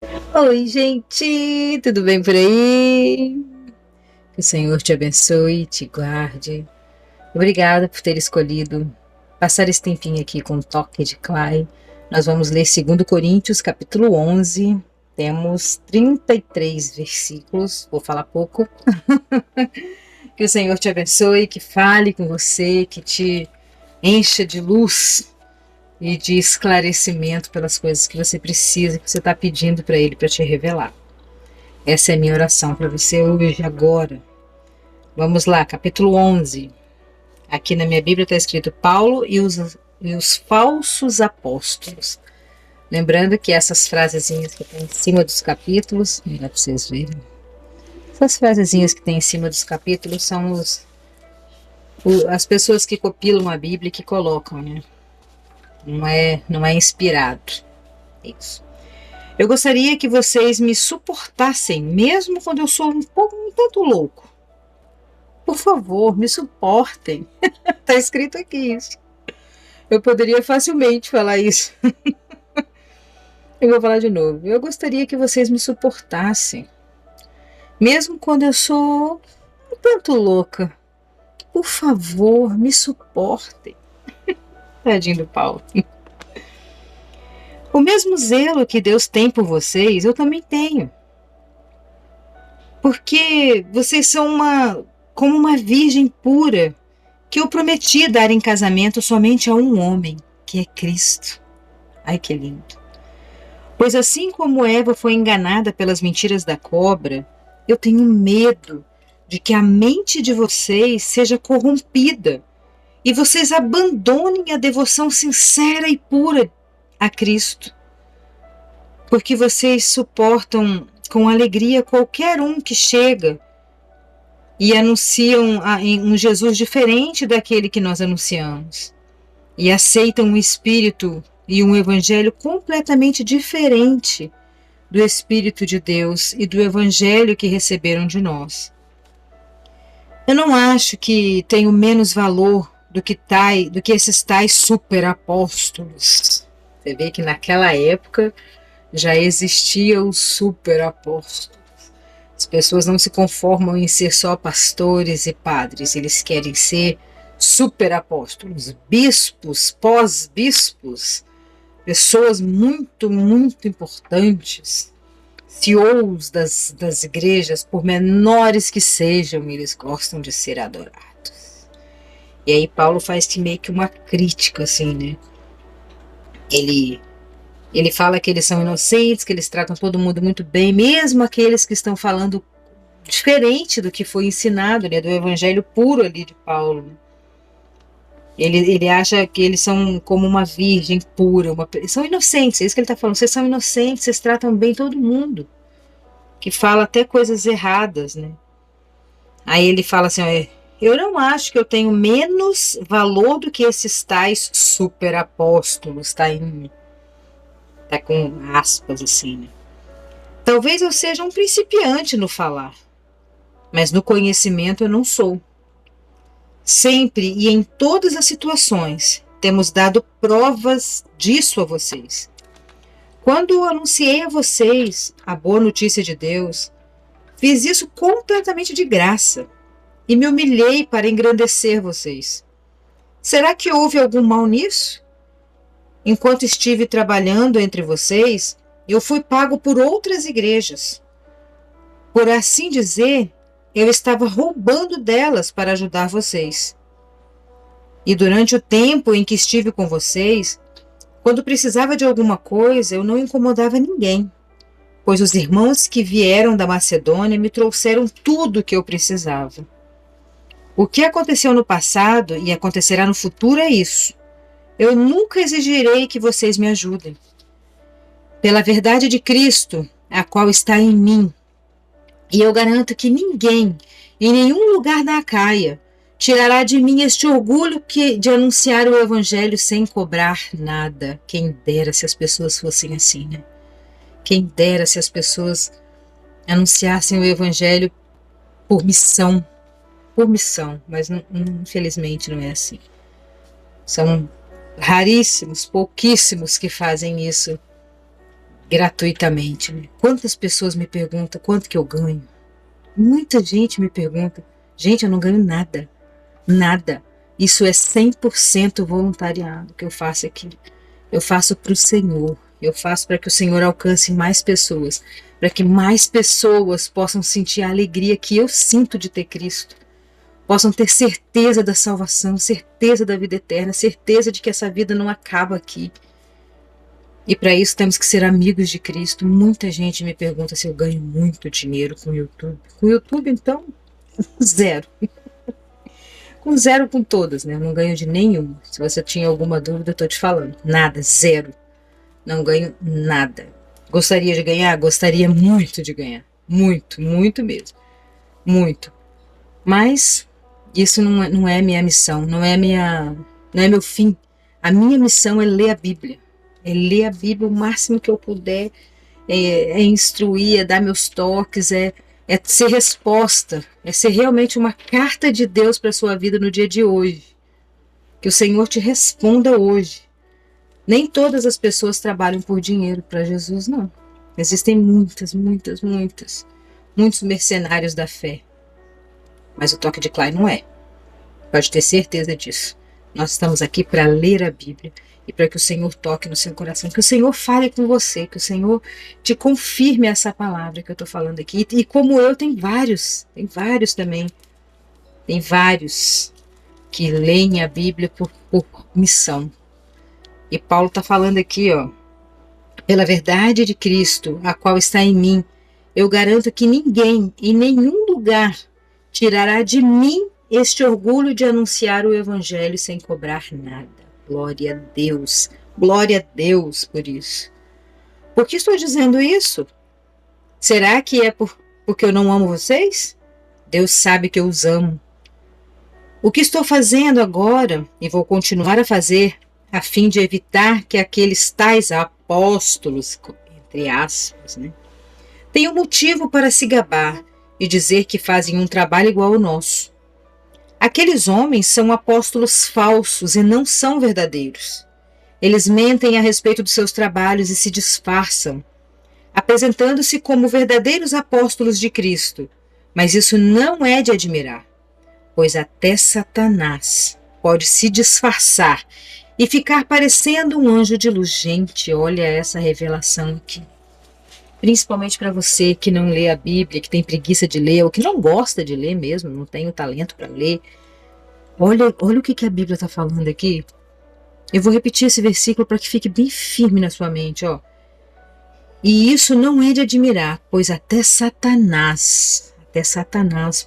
Oi, gente, tudo bem por aí? Que o Senhor te abençoe, te guarde. Obrigada por ter escolhido passar esse tempinho aqui com o toque de Clay. Nós vamos ler 2 Coríntios, capítulo 11. Temos 33 versículos, vou falar pouco. Que o Senhor te abençoe, que fale com você, que te encha de luz e de esclarecimento pelas coisas que você precisa, que você está pedindo para Ele para te revelar. Essa é a minha oração para você hoje, agora. Vamos lá, capítulo 11. Aqui na minha Bíblia está escrito Paulo e os falsos apóstolos. Lembrando que essas frasezinhas que tem em cima dos capítulos, dá para vocês verem. Essas frasezinhas que tem em cima dos capítulos são as pessoas que compilam a Bíblia e que colocam, né? Não é inspirado. Isso. Eu gostaria que vocês me suportassem, mesmo quando eu sou um tanto louco. Por favor, me suportem. Tá escrito aqui isso. Eu poderia facilmente falar isso. Eu vou falar de novo. Eu gostaria que vocês me suportassem, mesmo quando eu sou um tanto louca. Por favor, me suportem. Tadinho do Paulo. O mesmo zelo que Deus tem por vocês, eu também tenho. Porque vocês são como uma virgem pura que eu prometi dar em casamento somente a um homem, que é Cristo. Ai, que lindo. Pois assim como Eva foi enganada pelas mentiras da cobra, eu tenho medo de que a mente de vocês seja corrompida e vocês abandonem a devoção sincera e pura a Cristo. Porque vocês suportam com alegria qualquer um que chega e anunciam um Jesus diferente daquele que nós anunciamos. E aceitam um espírito e um evangelho completamente diferente do Espírito de Deus e do evangelho que receberam de nós. Eu não acho que tenho menos valor do que esses tais superapóstolos. Você vê que naquela época já existia os superapóstolos. As pessoas não se conformam em ser só pastores e padres, eles querem ser superapóstolos, bispos, pós-bispos, pessoas muito, muito importantes, CEOs das igrejas, por menores que sejam, eles gostam de ser adorados. E aí Paulo faz meio que uma crítica, assim, né? Ele fala que eles são inocentes, que eles tratam todo mundo muito bem, mesmo aqueles que estão falando diferente do que foi ensinado, né, do evangelho puro ali de Paulo. Ele acha que eles são como uma virgem pura, são inocentes, é isso que ele está falando, vocês são inocentes, vocês tratam bem todo mundo, que fala até coisas erradas, né? Aí ele fala assim, eu não acho que eu tenho menos valor do que esses tais super apóstolos, tá com aspas assim, né? Talvez eu seja um principiante no falar, mas no conhecimento eu não sou. Sempre e em todas as situações temos dado provas disso a vocês. Quando eu anunciei a vocês a boa notícia de Deus, fiz isso completamente de graça e me humilhei para engrandecer vocês. Será que houve algum mal nisso? Enquanto estive trabalhando entre vocês, eu fui pago por outras igrejas. Por assim dizer, eu estava roubando delas para ajudar vocês. E durante o tempo em que estive com vocês, quando precisava de alguma coisa, eu não incomodava ninguém, pois os irmãos que vieram da Macedônia me trouxeram tudo o que eu precisava. O que aconteceu no passado e acontecerá no futuro é isso. Eu nunca exigirei que vocês me ajudem. Pela verdade de Cristo, a qual está em mim, e eu garanto que ninguém, em nenhum lugar da Acaia, tirará de mim este orgulho de anunciar o Evangelho sem cobrar nada. Quem dera se as pessoas fossem assim, né? Quem dera se as pessoas anunciassem o Evangelho por missão, mas infelizmente não é assim. São raríssimos, pouquíssimos que fazem isso gratuitamente, né? Quantas pessoas me perguntam quanto que eu ganho? Muita gente me pergunta. Gente, eu não ganho nada. Nada. Isso é 100% voluntariado que eu faço aqui. Eu faço para o Senhor. Eu faço para que o Senhor alcance mais pessoas. Para que mais pessoas possam sentir a alegria que eu sinto de ter Cristo. Possam ter certeza da salvação, certeza da vida eterna, certeza de que essa vida não acaba aqui. E para isso temos que ser amigos de Cristo. Muita gente me pergunta se eu ganho muito dinheiro com o YouTube. Com o YouTube, então, zero. Com zero com todas, né? Eu não ganho de nenhum. Se você tinha alguma dúvida, eu tô te falando. Nada, zero. Não ganho nada. Gostaria de ganhar? Gostaria muito de ganhar. Muito, muito mesmo. Muito. Mas isso não é minha missão, não é meu fim. A minha missão é ler a Bíblia. É ler a Bíblia o máximo que eu puder, é instruir, é dar meus toques, é ser resposta, é ser realmente uma carta de Deus para a sua vida no dia de hoje. Que o Senhor te responda hoje. Nem todas as pessoas trabalham por dinheiro para Jesus, não. Existem muitos mercenários da fé. Mas o toque de Klein não é. Pode ter certeza disso. Nós estamos aqui para ler a Bíblia e para que o Senhor toque no seu coração, que o Senhor fale com você, que o Senhor te confirme essa palavra que eu estou falando aqui. E como eu, tem vários também. Tem vários que leem a Bíblia por missão. E Paulo está falando aqui, ó, pela verdade de Cristo, a qual está em mim, eu garanto que ninguém, em nenhum lugar, tirará de mim este orgulho de anunciar o Evangelho sem cobrar nada. Glória a Deus. Glória a Deus por isso. Por que estou dizendo isso? Será que é porque eu não amo vocês? Deus sabe que eu os amo. O que estou fazendo agora, e vou continuar a fazer, a fim de evitar que aqueles tais apóstolos, entre aspas, né, tenham motivo para se gabar e dizer que fazem um trabalho igual ao nosso. Aqueles homens são apóstolos falsos e não são verdadeiros. Eles mentem a respeito dos seus trabalhos e se disfarçam, apresentando-se como verdadeiros apóstolos de Cristo. Mas isso não é de admirar, pois até Satanás pode se disfarçar e ficar parecendo um anjo de luz. Gente, olha essa revelação aqui. Principalmente para você que não lê a Bíblia, que tem preguiça de ler, ou que não gosta de ler mesmo, não tem o talento para ler. Olha o que a Bíblia está falando aqui. Eu vou repetir esse versículo para que fique bem firme na sua mente, ó. E isso não é de admirar, pois até Satanás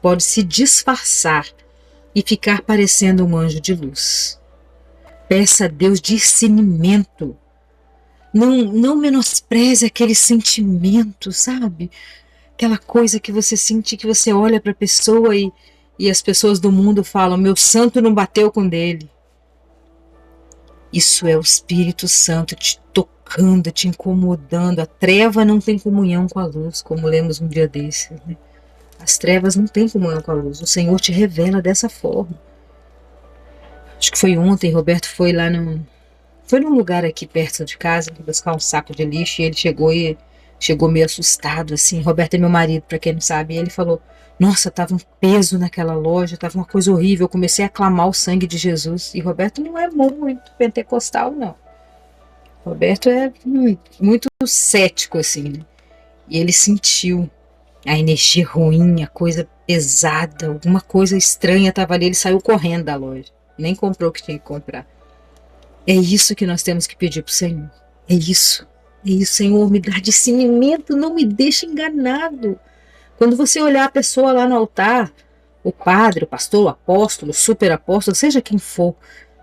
pode se disfarçar e ficar parecendo um anjo de luz. Peça a Deus discernimento. Não menospreze aquele sentimento, sabe? Aquela coisa que você sente, que você olha para a pessoa e as pessoas do mundo falam, meu santo não bateu com dele. Isso é o Espírito Santo te tocando, te incomodando. A treva não tem comunhão com a luz, como lemos um dia desses, né? As trevas não têm comunhão com a luz. O Senhor te revela dessa forma. Acho que foi ontem, Roberto foi lá num lugar aqui perto de casa, buscar um saco de lixo, e ele chegou meio assustado, assim. Roberto é meu marido, para quem não sabe, e ele falou, nossa, tava um peso naquela loja, tava uma coisa horrível, eu comecei a clamar o sangue de Jesus. E Roberto não é muito pentecostal, não. Roberto é muito cético, assim, né? E ele sentiu a energia ruim, a coisa pesada, alguma coisa estranha estava ali, ele saiu correndo da loja, nem comprou o que tinha que comprar. É isso que nós temos que pedir para o Senhor. É isso, Senhor, me dá discernimento, não me deixe enganado. Quando você olhar a pessoa lá no altar, o padre, o pastor, o apóstolo, o super apóstolo, seja quem for,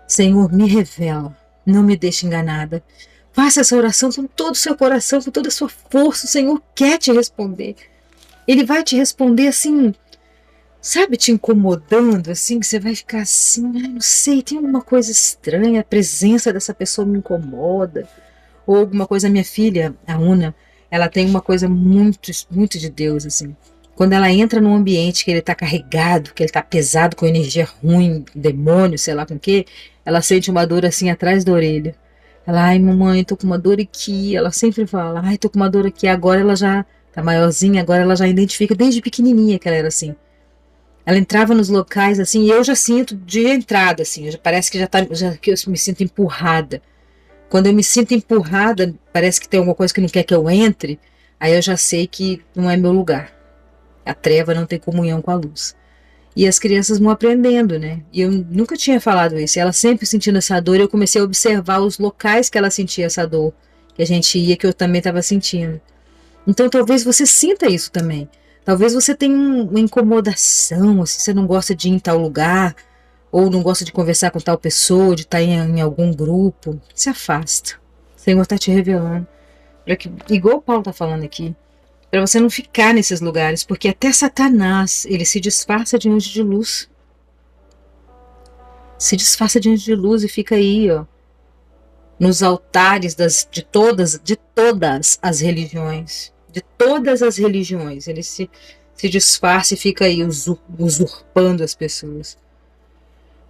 Senhor, me revela, não me deixe enganada. Faça essa oração com todo o seu coração, com toda a sua força. O Senhor quer te responder. Ele vai te responder assim, sabe, te incomodando, assim, que você vai ficar assim, não sei, tem alguma coisa estranha, a presença dessa pessoa me incomoda. Ou alguma coisa, minha filha, a Una, ela tem uma coisa muito, muito de Deus, assim. Quando ela entra num ambiente que ele está carregado, que ele está pesado, com energia ruim, demônio, sei lá com o quê, ela sente uma dor assim atrás da orelha. Ela, ai, mamãe, tô com uma dor aqui. Ela sempre fala, ai, tô com uma dor aqui. Agora ela já tá maiorzinha, agora ela já identifica desde pequenininha que ela era assim. Ela entrava nos locais assim, e eu já sinto de entrada assim, parece que que eu me sinto empurrada. Quando eu me sinto empurrada, parece que tem alguma coisa que não quer que eu entre, aí eu já sei que não é meu lugar. A treva não tem comunhão com a luz. E as crianças vão aprendendo, né? E eu nunca tinha falado isso. Ela sempre sentindo essa dor, e eu comecei a observar os locais que ela sentia essa dor, que a gente ia, que eu também estava sentindo. Então talvez você sinta isso também. Talvez você tenha uma incomodação, assim, você não gosta de ir em tal lugar, ou não gosta de conversar com tal pessoa, de estar em algum grupo. Se afasta. O Senhor está te revelando. Igual o Paulo está falando aqui, para você não ficar nesses lugares, porque até Satanás, ele se disfarça diante de luz. Se disfarça diante de luz e fica aí, ó, nos altares de todas as religiões. De todas as religiões. Ele se disfarça e fica aí usurpando as pessoas.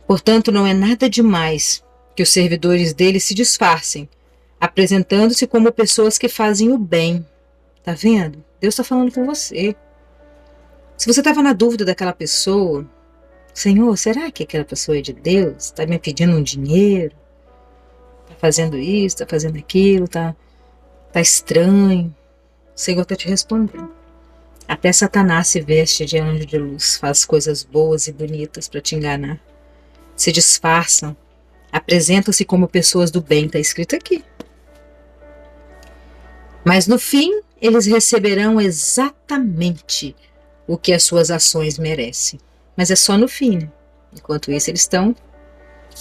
Portanto, não é nada demais que os servidores dele se disfarcem, apresentando-se como pessoas que fazem o bem. Tá vendo? Deus está falando com você. Se você estava na dúvida daquela pessoa, Senhor, será que aquela pessoa é de Deus? Está me pedindo um dinheiro? Está fazendo isso, está fazendo aquilo, tá estranho. O Senhor está te respondendo. Até Satanás se veste de anjo de luz, faz coisas boas e bonitas para te enganar. Se disfarçam, apresentam-se como pessoas do bem, está escrito aqui. Mas no fim, eles receberão exatamente o que as suas ações merecem. Mas é só no fim, né? Enquanto isso, eles estão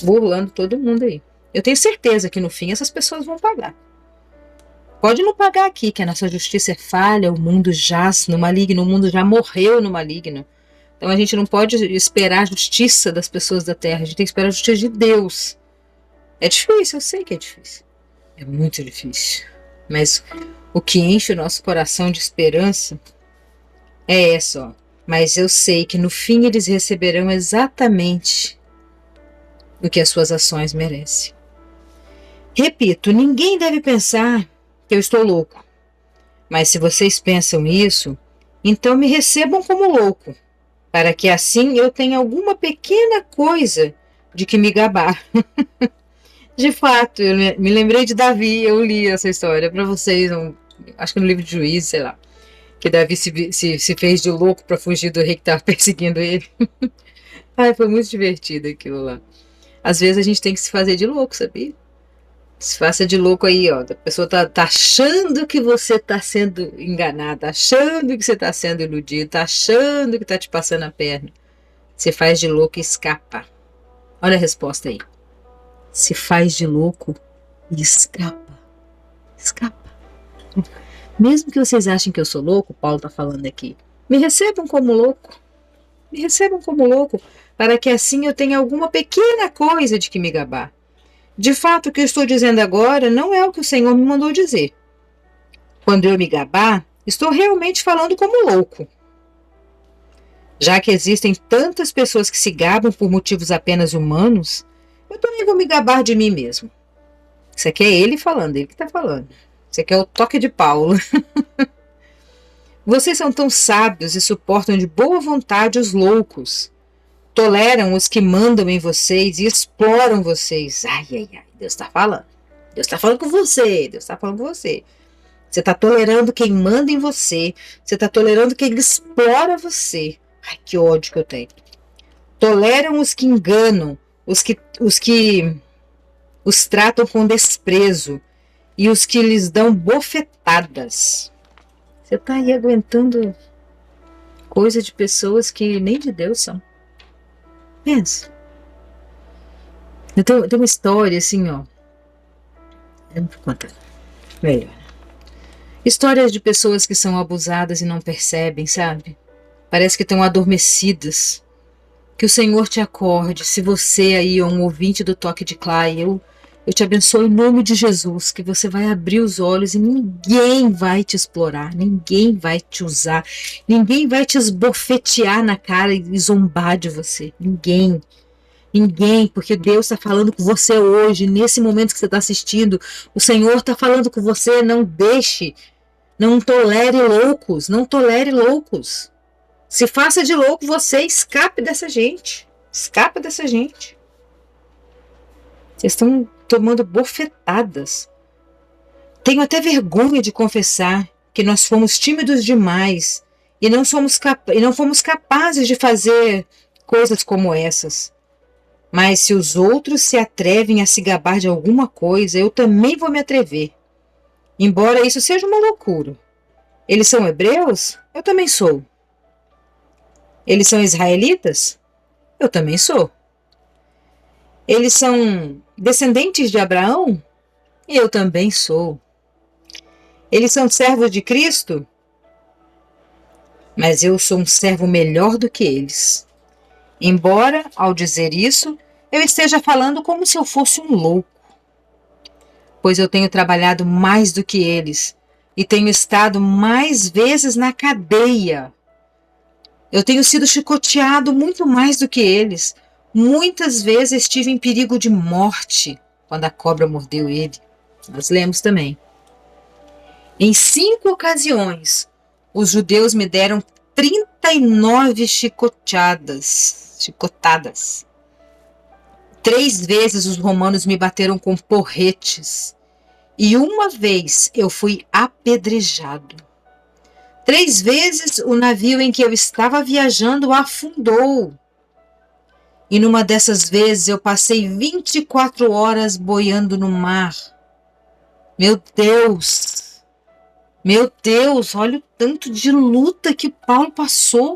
burlando todo mundo aí. Eu tenho certeza que no fim essas pessoas vão pagar. Pode não pagar aqui, que a nossa justiça é falha, o mundo jaz no maligno, o mundo já morreu no maligno. Então a gente não pode esperar a justiça das pessoas da terra, a gente tem que esperar a justiça de Deus. É difícil, eu sei que é difícil. É muito difícil. Mas o que enche o nosso coração de esperança é essa, ó. Mas eu sei que no fim eles receberão exatamente o que as suas ações merecem. Repito, ninguém deve pensar que eu estou louco. Mas se vocês pensam isso, então me recebam como louco, para que assim eu tenha alguma pequena coisa de que me gabar. De fato, eu me lembrei de Davi, eu li essa história para vocês, acho que no livro de Juízes, sei lá, que Davi se fez de louco para fugir do rei que estava perseguindo ele. Ai, foi muito divertido aquilo lá. Às vezes a gente tem que se fazer de louco, sabia? Se faça de louco aí, ó. A pessoa tá achando que você tá sendo enganada, achando que você tá sendo iludido, tá achando que tá te passando a perna. Se faz de louco e escapa. Olha a resposta aí. Se faz de louco e escapa. Escapa. Mesmo que vocês achem que eu sou louco, Paulo tá falando aqui, me recebam como louco. Me recebam como louco, para que assim eu tenha alguma pequena coisa de que me gabar. De fato, o que eu estou dizendo agora não é o que o Senhor me mandou dizer. Quando eu me gabar, estou realmente falando como louco. Já que existem tantas pessoas que se gabam por motivos apenas humanos, eu também vou me gabar de mim mesmo. Isso aqui é ele falando, ele que está falando. Isso aqui é o toque de Paulo. Vocês são tão sábios e suportam de boa vontade os loucos. Toleram os que mandam em vocês e exploram vocês. Ai, ai, ai, Deus está falando. Deus está falando com você, Deus está falando com você. Você está tolerando quem manda em você. Você está tolerando quem explora você. Ai, que ódio que eu tenho. Toleram os que enganam, os que os tratam com desprezo e os que lhes dão bofetadas. Você está aí aguentando coisa de pessoas que nem de Deus são. Pensa. Eu tenho uma história assim, ó. Eu não vou contar. Melhor. Histórias de pessoas que são abusadas e não percebem, sabe? Parece que estão adormecidas. Que o Senhor te acorde. Se você aí é um ouvinte do Toque de Clay, eu te abençoo em nome de Jesus, que você vai abrir os olhos e ninguém vai te explorar, ninguém vai te usar, ninguém vai te esbofetear na cara e zombar de você. Ninguém. Ninguém, porque Deus está falando com você hoje, nesse momento que você está assistindo. O Senhor está falando com você. Não deixe, não tolere loucos, não tolere loucos. Se faça de louco você, escape dessa gente. Escapa dessa gente. Vocês estão tomando bofetadas. Tenho até vergonha de confessar que nós fomos tímidos demais e não fomos capazes de fazer coisas como essas. Mas se os outros se atrevem a se gabar de alguma coisa, eu também vou me atrever. Embora isso seja uma loucura. Eles são hebreus? Eu também sou. Eles são israelitas? Eu também sou. Eles são descendentes de Abraão? Eu também sou. Eles são servos de Cristo? Mas eu sou um servo melhor do que eles. Embora, ao dizer isso, eu esteja falando como se eu fosse um louco. Pois eu tenho trabalhado mais do que eles e tenho estado mais vezes na cadeia. Eu tenho sido chicoteado muito mais do que eles. Muitas vezes estive em perigo de morte quando a cobra mordeu ele. Nós lemos também. Em 5 ocasiões, os judeus me deram 39 chicotadas. 3 vezes os romanos me bateram com porretes. E uma vez eu fui apedrejado. 3 vezes o navio em que eu estava viajando afundou. E numa dessas vezes eu passei 24 horas boiando no mar. Meu Deus! Meu Deus, olha o tanto de luta que Paulo passou.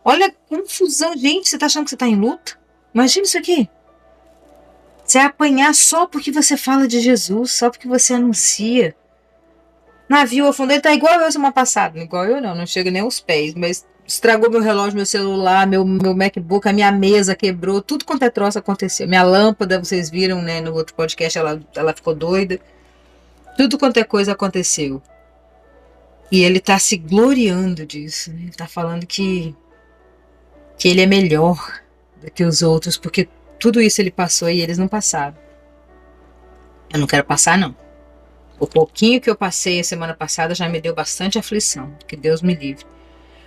Olha a confusão. Gente, você está achando que você está em luta? Imagina isso aqui. Você apanhar só porque você fala de Jesus, só porque você anuncia. Navio afundou, ele tá igual eu semana passada. Igual eu não chega nem aos pés, mas estragou meu relógio, meu celular, meu MacBook, a minha mesa quebrou, tudo quanto é troço aconteceu. Minha lâmpada, vocês viram, né, no outro podcast, ela ficou doida. Tudo quanto é coisa aconteceu. E ele tá se gloriando disso, né? Ele tá falando que ele é melhor do que os outros, porque tudo isso ele passou e eles não passaram. Eu não quero passar, não. O pouquinho que eu passei a semana passada já me deu bastante aflição, que Deus me livre.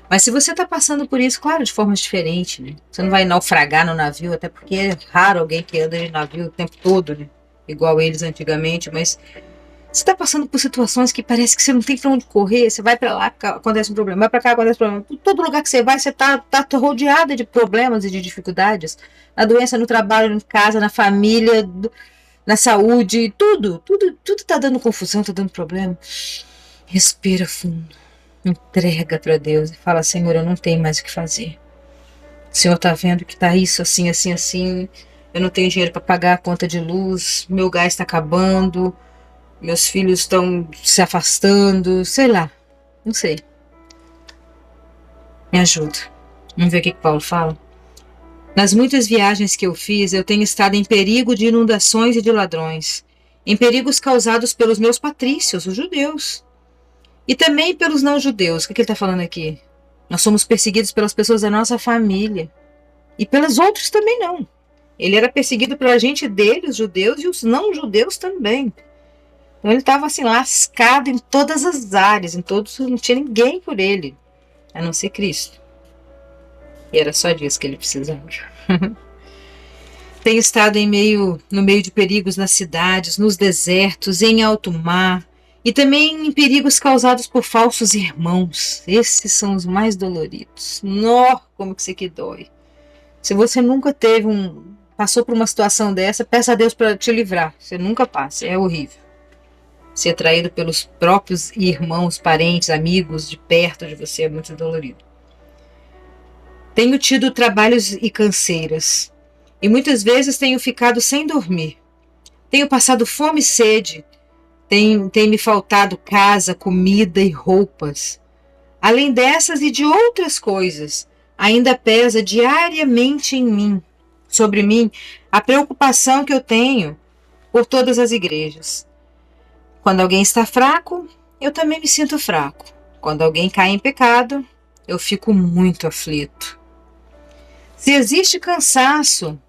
Mas se você está passando por isso, claro, de formas diferentes, né? Você não vai naufragar no navio, até porque é raro alguém que anda de navio o tempo todo, né? Igual eles antigamente, mas você está passando por situações que parece que você não tem para onde correr, você vai para lá, acontece um problema, vai para cá, acontece um problema. Todo lugar que você vai, você está rodeada de problemas e de dificuldades. Na doença, no trabalho, em casa, na família, na saúde, tudo tá dando confusão, tá dando problema. Respira fundo, entrega para Deus e fala: Senhor, eu não tenho mais o que fazer. O Senhor tá vendo que tá isso assim, assim, assim. Eu não tenho dinheiro para pagar a conta de luz, meu gás está acabando, meus filhos estão se afastando, sei lá, não sei. Me ajuda. Vamos ver o que Paulo fala. Nas muitas viagens que eu fiz, eu tenho estado em perigo de inundações e de ladrões, em perigos causados pelos meus patrícios, os judeus, e também pelos não-judeus. O que ele está falando aqui? Nós somos perseguidos pelas pessoas da nossa família, e pelos outros também não. Ele era perseguido pela gente dele, os judeus, e os não-judeus também. Então ele estava assim, lascado em todas as áreas, não tinha ninguém por ele, a não ser Cristo. E era só disso que ele precisava. Tenho estado no meio de perigos nas cidades, nos desertos, em alto mar, e também em perigos causados por falsos irmãos. Esses são os mais doloridos. Nó, como que isso aqui dói. Se você nunca passou por uma situação dessa, peça a Deus para te livrar. Você nunca passa, é horrível. Ser traído pelos próprios irmãos, parentes, amigos de perto de você é muito dolorido. Tenho tido trabalhos e canseiras, e muitas vezes tenho ficado sem dormir. Tenho passado fome e sede, tem me faltado casa, comida e roupas. Além dessas e de outras coisas, ainda pesa diariamente sobre mim, a preocupação que eu tenho por todas as igrejas. Quando alguém está fraco, eu também me sinto fraco. Quando alguém cai em pecado, eu fico muito aflito. Se existe cansaço,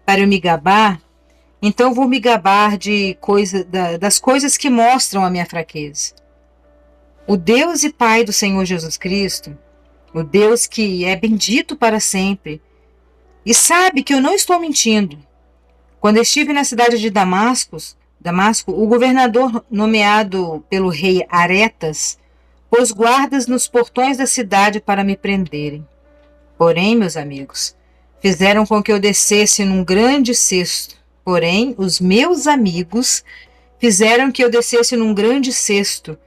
para eu me gabar, então vou me gabar das coisas que mostram a minha fraqueza. O Deus e Pai do Senhor Jesus Cristo, o Deus que é bendito para sempre, e sabe que eu não estou mentindo. Quando estive na cidade de Damasco, o governador nomeado pelo rei Aretas pôs guardas nos portões da cidade para me prenderem. Porém, meus amigos, fizeram com que eu descesse num grande cesto. Porém, os meus amigos fizeram que eu descesse num grande cesto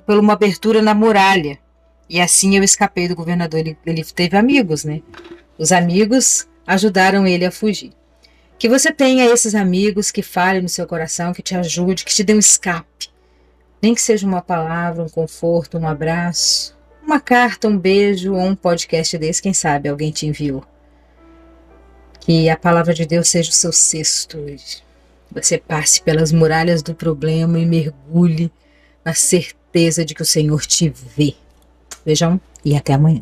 por uma abertura na muralha. E assim eu escapei do governador. Ele teve amigos, né? Os amigos ajudaram ele a fugir. Que você tenha esses amigos que falem no seu coração, que te ajude, que te dê um escape. Nem que seja uma palavra, um conforto, um abraço, uma carta, um beijo ou um podcast desse, quem sabe alguém te enviou. Que a palavra de Deus seja o seu cesto hoje. Você passe pelas muralhas do problema e mergulhe na certeza de que o Senhor te vê. Beijão e até amanhã.